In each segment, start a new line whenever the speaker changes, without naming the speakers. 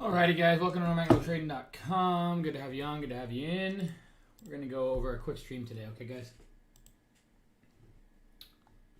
Alrighty guys, welcome to NAKD.com. Good to have you on, good to have you in. We're going to go over a quick stream today, okay guys?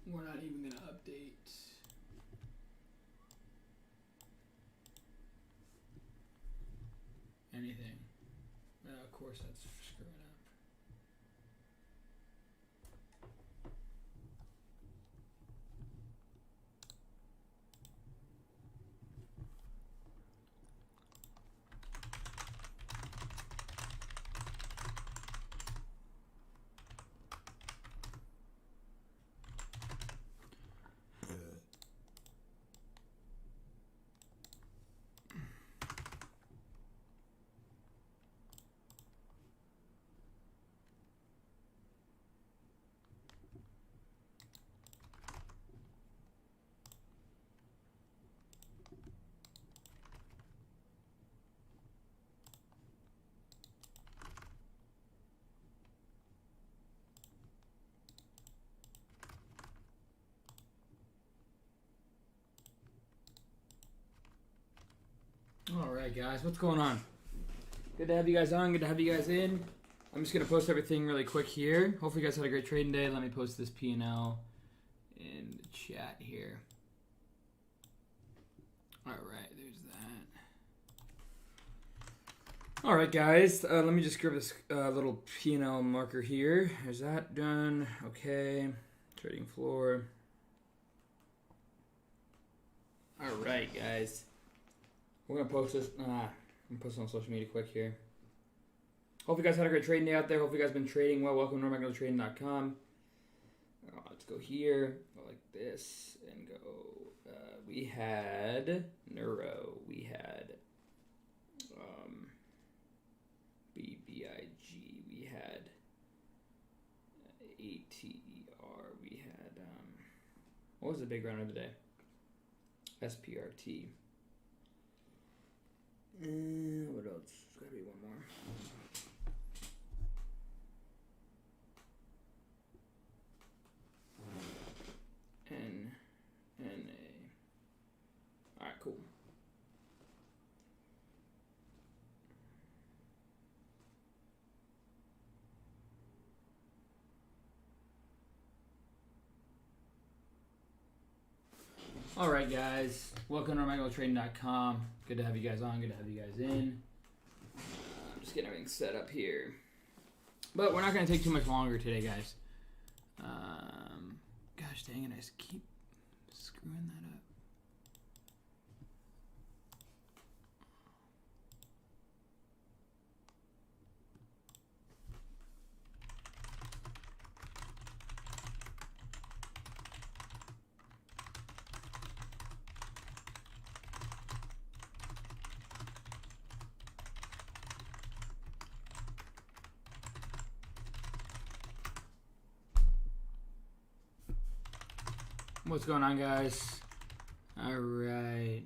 We're not even going to update anything. Of course that's screwing up. Alright guys, what's going on? Good to have you guys on, good to have you guys in. I'm just going to post everything really quick here. Hopefully you guys had a great trading day. Let me post this P&L in the chat here. Alright, there's that. Alright guys, let me just grab this little P&L marker here. Is that done? Okay. Trading floor. Alright guys. We're going to post this. I'm going to post it on social media quick here. Hope you guys had a great trading day out there. Hope you guys been trading well. Welcome to NAKD.com. Let's go here. Go like this and go. We had Neuro. We had BBIG. We had ATER. We had, what was the big runner today? SPRT. What else? There's gotta be one more. NA. Alright, cool. Alright guys, welcome to NAKD.com. Good to have you guys on, good to have you guys in. I'm just getting everything set up here. But we're not going to take too much longer today, guys. Gosh dang it, I just keep screwing that up. What's going on, guys? All right.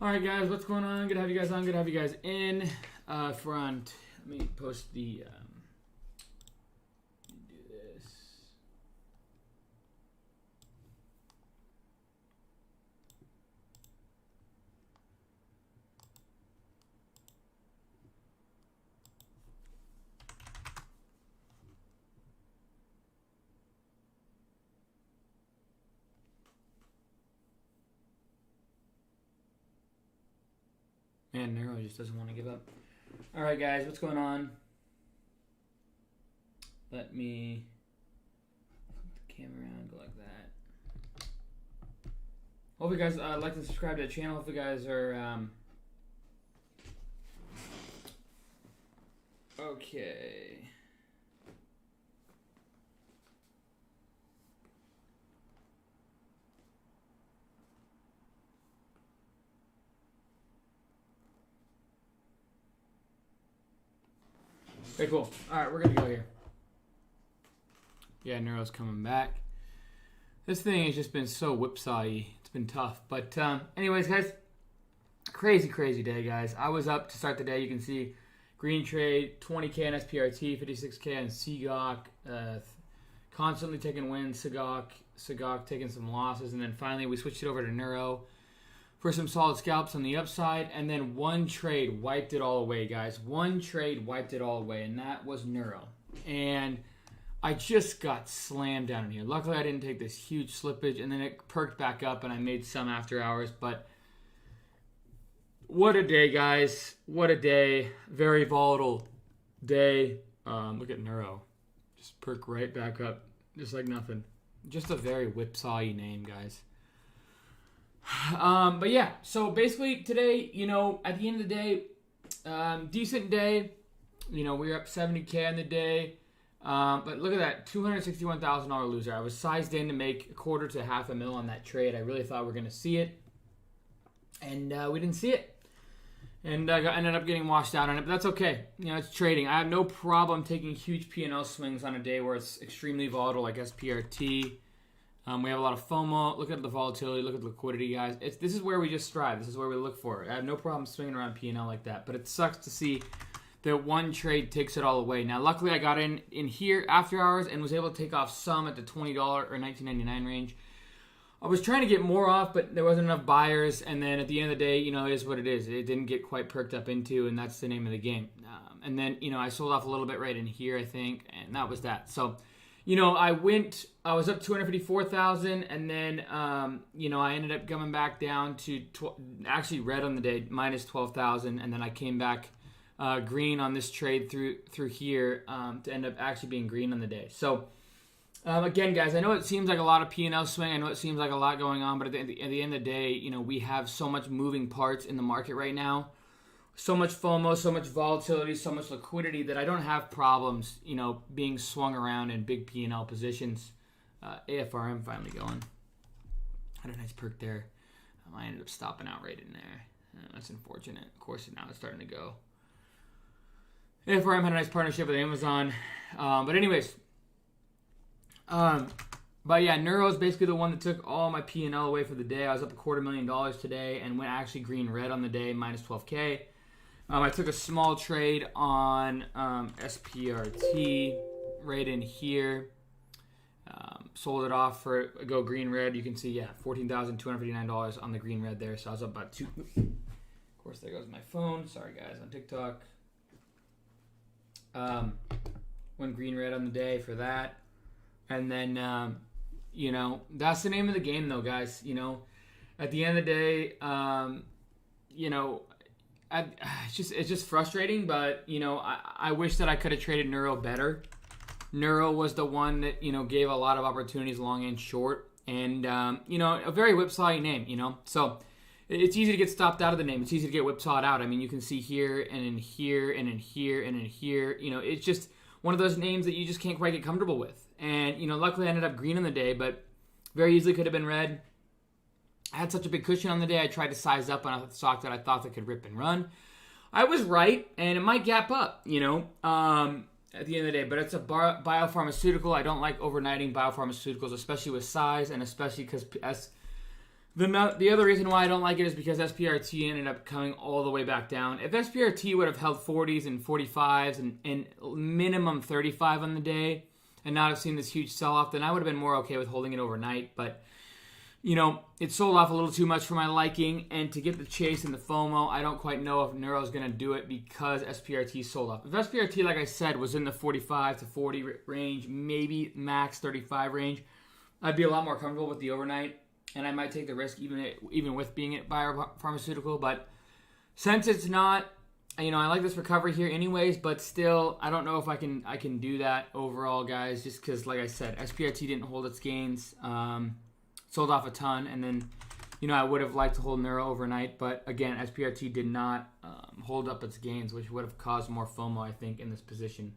All right, guys. What's going on? Good to have you guys on. Good to have you guys in. Front. Let me post the. Do this. Man, Neuro just doesn't want to give up. All right, guys, what's going on? Let me flip the camera around, go like that. Hope you guys like to subscribe to the channel. If you guys are okay. Okay, cool. All right, we're going to go here. Yeah, Neuro's coming back. This thing has just been so whipsaw-y. It's been tough. But anyways, guys, crazy day, guys. I was up to start the day. You can see Green trade, 20K on SPRT, 56K on CGOC, constantly taking wins, CGOC taking some losses, and then finally we switched it over to Neuro for some solid scalps on the upside, and then one trade wiped it all away, guys. One trade wiped it all away, and that was Neuro. And I just got slammed down in here. Luckily, I didn't take this huge slippage, and then it perked back up, and I made some after hours, but what a day, guys. What a day. Very volatile day. Look at Neuro. Just perk right back up, just like nothing. Just a very whipsaw-y name, guys. But yeah, so basically today, at the end of the day, decent day. We were up 70K on the day. But look at that, $261,000 loser. I was sized in to make $250,000 to $500,000 on that trade. I really thought we were going to see it. And we didn't see it. And I ended up getting washed out on it, but that's okay. It's trading. I have no problem taking huge P&L swings on a day where it's extremely volatile, like SPRT. We have a lot of FOMO. Look at the volatility. Look at the liquidity, guys. This is where we just strive. This is where we look for it. I have no problem swinging around P&L like that, but it sucks to see that one trade takes it all away. Now, luckily, I got in here after hours and was able to take off some at the $20 or $19.99 range. I was trying to get more off, but there wasn't enough buyers. And then at the end of the day, it is what it is. It didn't get quite perked up into, and that's the name of the game. And then, I sold off a little bit right in here, I think, and that was that. So, I was up 254,000, and then, I ended up coming back down to actually red on the day, minus 12,000, and then I came back green on this trade through here to end up actually being green on the day. So, again, guys, I know it seems like a lot of P&L swing. I know it seems like a lot going on, but at the end of the day, we have so much moving parts in the market right now. So much FOMO, so much volatility, so much liquidity that I don't have problems, being swung around in big P&L positions. AFRM finally going. Had a nice perk there. I ended up stopping out right in there. That's unfortunate. Of course, now it's starting to go. AFRM had a nice partnership with Amazon. But anyways, but yeah, Neuro is basically the one that took all my P&L away for the day. I was up $250,000 today and went actually green-red on the day, minus 12K. I took a small trade on SPRT right in here. Sold it off for a go green-red. You can see, $14,259 on the green-red there. So I was up about two. Of course, there goes my phone. Sorry, guys, on TikTok. Went green-red on the day for that. And then, that's the name of the game, though, guys. At the end of the day, it's just frustrating. But I wish that I could have traded Neuro better. Neuro was the one that gave a lot of opportunities, long and short, and a very whipsaw name. So it's easy to get stopped out of the name. It's easy to get whipsawed out. I mean, you can see here and in here and in here and in here. It's just one of those names that you just can't quite get comfortable with. And, luckily I ended up green on the day, but very easily could have been red. I had such a big cushion on the day, I tried to size up on a stock that I thought that could rip and run. I was right, and it might gap up, at the end of the day. But it's a biopharmaceutical. I don't like overnighting biopharmaceuticals, especially with size, and especially because the other reason why I don't like it is because SPRT ended up coming all the way back down. If SPRT would have held 40s and 45s and minimum 35 on the day and not have seen this huge sell-off, then I would have been more okay with holding it overnight. But, it sold off a little too much for my liking. And to get the chase and the FOMO, I don't quite know if Neuro's going to do it because SPRT sold off. If SPRT, like I said, was in the 45 to 40 range, maybe max 35 range, I'd be a lot more comfortable with the overnight. And I might take the risk even with being at biopharmaceutical. But since it's not, I like this recovery here anyways, but still, I don't know if I can do that overall, guys, just because, like I said, SPRT didn't hold its gains, sold off a ton, and then, I would have liked to hold Neuro overnight, but again, SPRT did not hold up its gains, which would have caused more FOMO, I think, in this position.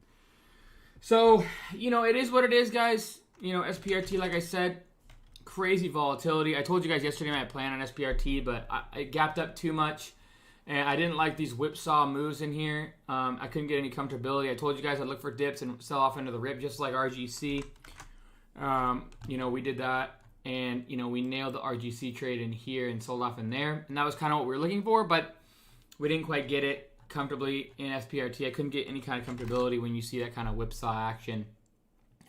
So, it is what it is, guys. SPRT, like I said, crazy volatility. I told you guys yesterday my plan on SPRT, but I gapped up too much. And I didn't like these whipsaw moves in here. I couldn't get any comfortability. I told you guys I'd look for dips and sell off into the rip, just like RGC. We did that. And, we nailed the RGC trade in here and sold off in there. And that was kind of what we were looking for, but we didn't quite get it. comfortably in SPRT. I couldn't get any kind of comfortability when you see that kind of whipsaw action.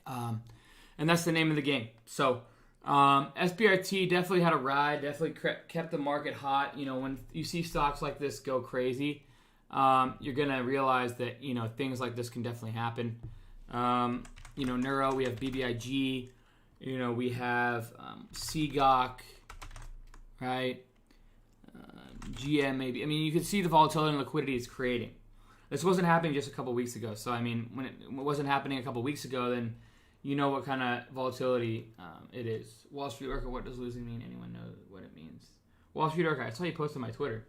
And that's the name of the game. So SPRT definitely had a ride, definitely kept the market hot. You know, when you see stocks like this go crazy, you're going to realize that, you know, things like this can definitely happen. You know, Neuro, we have BBIG, you know, we have CGOC, right? GM maybe. I mean, you can see the volatility and liquidity it's creating. This wasn't happening just a couple weeks ago. So, I mean, when it wasn't happening a couple weeks ago, then you know what kind of volatility it is. Wall Street Orca, what does losing mean? Anyone know what it means? Wall Street Orca, I saw you post on my Twitter.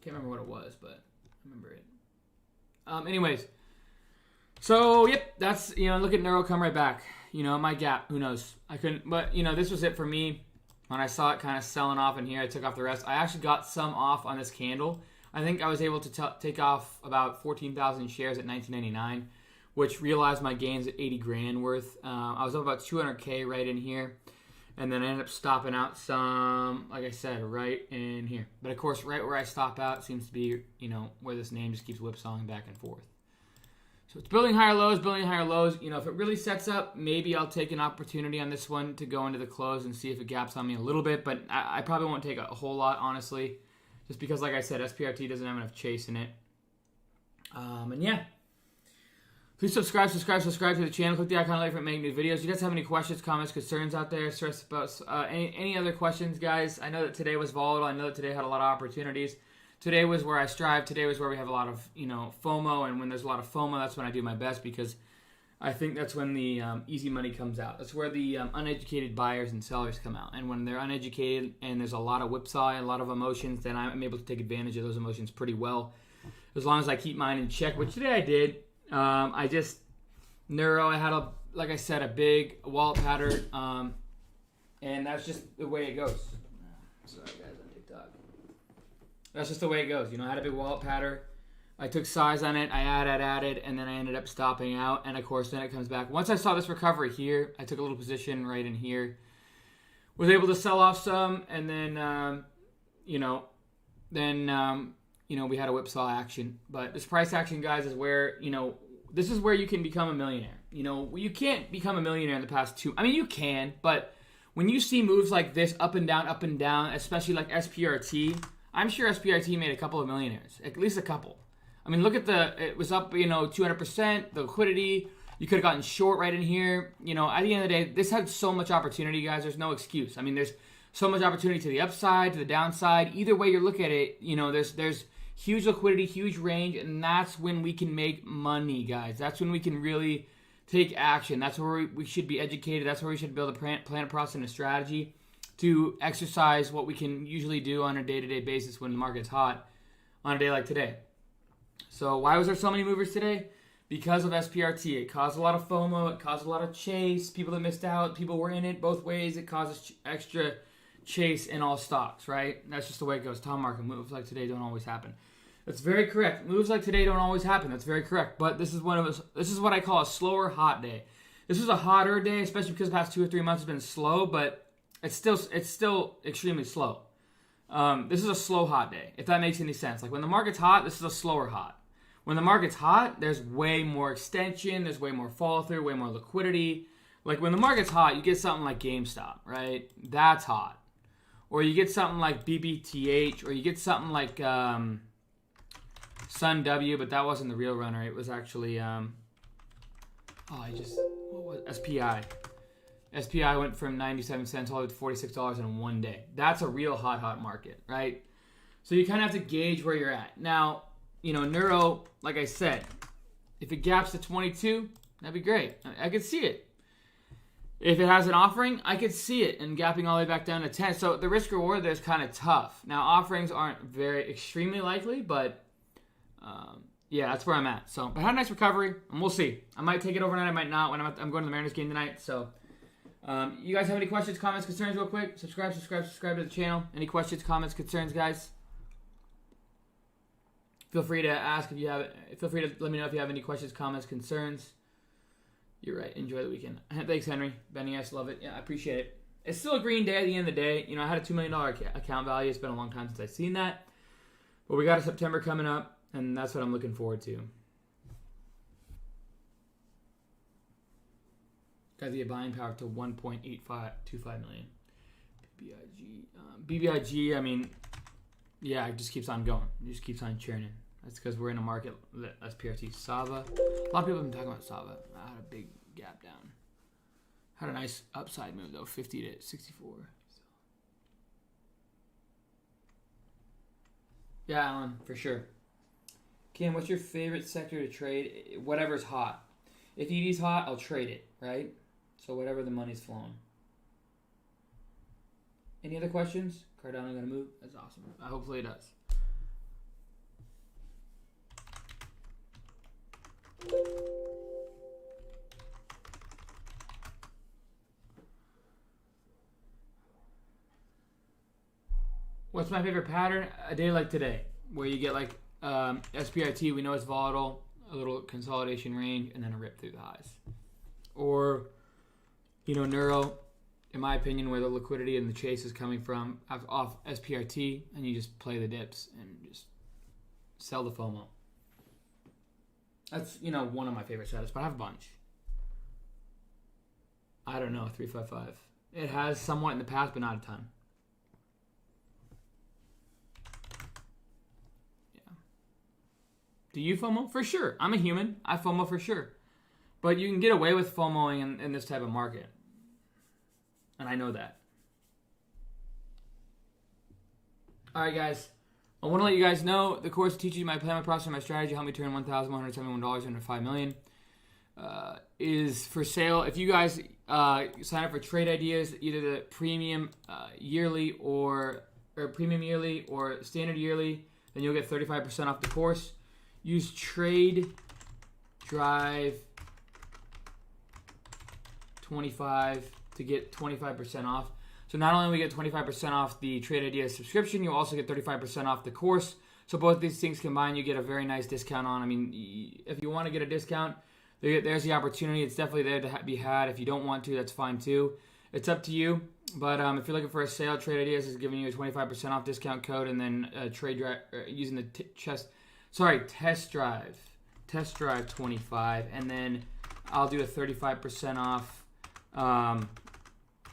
Can't remember what it was, but I remember it. Anyways, so, yep, that's, you know, look at Neuro come right back. You know, my gap, who knows? I couldn't, but, you know, this was it for me. When I saw it kind of selling off in here, I took off the rest. I actually got some off on this candle. I think I was able to take off about 14,000 shares at $19.99, which realized my gains at 80 grand worth. I was up about 200K right in here. And then I ended up stopping out some, like I said, right in here. But of course, right where I stop out seems to be, you know, where this name just keeps whipsawing back and forth. So it's building higher lows, building higher lows. You know, if it really sets up, maybe I'll take an opportunity on this one to go into the close and see if it gaps on me a little bit. But I probably won't take a whole lot, honestly. Just because, like I said, SPRT doesn't have enough chase in it. And yeah. Please subscribe to the channel. Click the icon like for making new videos. You guys have any questions, comments, concerns out there? Stress about any other questions, guys? I know that today was volatile. I know that today had a lot of opportunities. Today was where I strive. Today was where we have a lot of, you know, FOMO. And when there's a lot of FOMO, that's when I do my best, because I think that's when the easy money comes out. That's where the uneducated buyers and sellers come out. And when they're uneducated and there's a lot of whipsaw and a lot of emotions, then I'm able to take advantage of those emotions pretty well, as long as I keep mine in check, which today I did. I just, Neuro, I had, like I said, a big wallet pattern, and that's just the way it goes. Sorry, guys, on TikTok. That's just the way it goes. You know, I had a big wallet pattern. I took size on it. I added, and then I ended up stopping out, and of course, then it comes back. Once I saw this recovery here, I took a little position right in here. Was able to sell off some, and then, you know, we had a whipsaw action. But this price action, guys, is where, you know, this is where you can become a millionaire. You know, you can't become a millionaire in the past two. I mean, you can, but when you see moves like this, up and down, especially like SPRT, I'm sure SPRT made a couple of millionaires, at least a couple. I mean, look at it was up, you know, 200%, the liquidity. You could have gotten short right in here. You know, at the end of the day, this had so much opportunity, guys. There's no excuse. I mean, there's so much opportunity to the upside, to the downside. Either way you look at it, you know, there's huge liquidity, huge range, and that's when we can make money, guys. That's when we can really take action. That's where we should be educated. That's where we should build a plan, a process, and a strategy to exercise what we can usually do on a day-to-day basis when the market's hot on a day like today. So why was there so many movers today? Because of SPRT. It caused a lot of FOMO. It caused a lot of chase. People that missed out. People were in it both ways. It causes extra chase in all stocks, right? That's just the way it goes. Tom market moves like today don't always happen. That's very correct. Moves like today don't always happen. That's very correct. But this is this is what I call a slower hot day. This was a hotter day, especially because the past 2 or 3 months have been slow, but it's still extremely slow. This is a slow hot day, if that makes any sense. Like when the market's hot, this is a slower hot. When the market's hot, there's way more extension, there's way more follow through, way more liquidity. Like when the market's hot, you get something like GameStop, right? That's hot. Or you get something like BBTH, or you get something like Sun W, but that wasn't the real runner. It was actually SPI. SPI went from 97 cents all the way to $46 in one day. That's a real hot market, right? So you kind of have to gauge where you're at. Now, you know, Neuro, like I said, if it gaps to 22, that'd be great. I could see it. If it has an offering, I could see it and gapping all the way back down to 10. So the risk reward there is kind of tough. Now, offerings aren't very extremely likely, but yeah, that's where I'm at. So, but had a nice recovery, and we'll see. I might take it overnight, I might not. When I'm going to the Mariners game tonight. So, you guys have any questions, comments, concerns, real quick? Subscribe to the channel. Any questions, comments, concerns, guys? Feel free to ask if you have. Feel free to let me know if you have any questions, comments, concerns. You're right. Enjoy the weekend. Thanks, Henry. Benny S. Love it. Yeah, I appreciate it. It's still a green day at the end of the day. You know, I had a $2 million account value. It's been a long time since I've seen that. But we got a September coming up. And that's what I'm looking forward to. Got the buying power to 1.8525 million. BBIG, I mean, yeah, it just keeps on going. It just keeps on churning. That's because we're in a market, SPRT, Sava. A lot of people have been talking about Sava. I had a big gap down. Had a nice upside move, though, 50 to 64. Yeah, Alan, for sure. Kim, what's your favorite sector to trade? Whatever's hot. If EV's hot, I'll trade it, right? So whatever the money's flowing. Any other questions? Cardano gonna move? That's awesome. Hopefully it does. What's my favorite pattern? A day like today, where you get like SPRT, we know it's volatile, a little consolidation range, and then a rip through the highs. Or, Neuro, in my opinion, where the liquidity and the chase is coming from off SPRT, and you just play the dips and just sell the FOMO. That's, one of my favorite setups, but I have a bunch. I don't know, 355. It has somewhat in the past, but not a ton. Yeah. Do you FOMO? For sure. I'm a human. I FOMO for sure. But you can get away with FOMOing in this type of market. And I know that. All right, guys. I want to let you guys know the course teaches you my plan, my process, and my strategy. Help me turn $1,171 into $5 million. Is for sale. If you guys sign up for trade ideas, either the premium yearly or premium yearly or standard yearly, then you'll get 35% off the course. Use Trade Drive 25 to get 25% off. So not only we get 25% off the Trade Ideas subscription, you'll also get 35% off the course. So both these things combined, you get a very nice discount on. I mean, if you want to get a discount, there's the opportunity. It's definitely there to be had. If you don't want to, that's fine too. It's up to you. But if you're looking for a sale, Trade Ideas is giving you a 25% off discount code, and then Trade Drive using the Test Drive 25, and then I'll do a 35% off.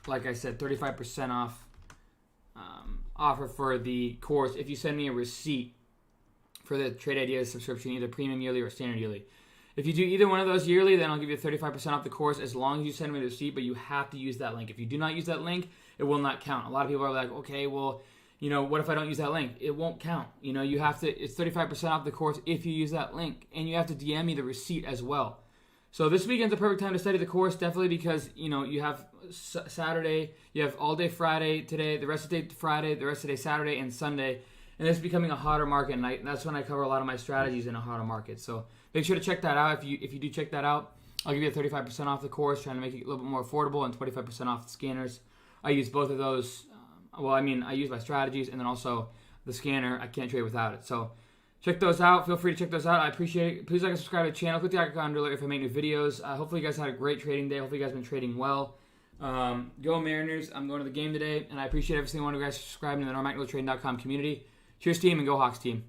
Like I said, 35% off offer for the course if you send me a receipt for the Trade Ideas subscription, either premium yearly or standard yearly. If you do either one of those yearly, then I'll give you 35% off the course as long as you send me the receipt, but you have to use that link. If you do not use that link, it will not count. A lot of people are like, okay, well, what if I don't use that link? It won't count. You have to, it's 35% off the course if you use that link, and you have to DM me the receipt as well. So this weekend's a perfect time to study the course, definitely because, you have Saturday, you have all day Friday today, the rest of the day Friday, the rest of the day Saturday, and Sunday. And it's becoming a hotter market, and that's when I cover a lot of my strategies in a hotter market. So make sure to check that out. If you do check that out, I'll give you a 35% off the course, trying to make it a little bit more affordable, and 25% off the scanners. I use both of those. I use my strategies, and then also the scanner. I can't trade without it. So check those out. Feel free to check those out. I appreciate it. Please like and subscribe to the channel. Click the icon under if I make new videos. Hopefully you guys had a great trading day. Hopefully you guys have been trading well. Go Mariners. I'm going to the game today, and I appreciate every single one of you guys subscribing to the NorMagnetoTrading.com community. Cheers, team, and go Hawks, team.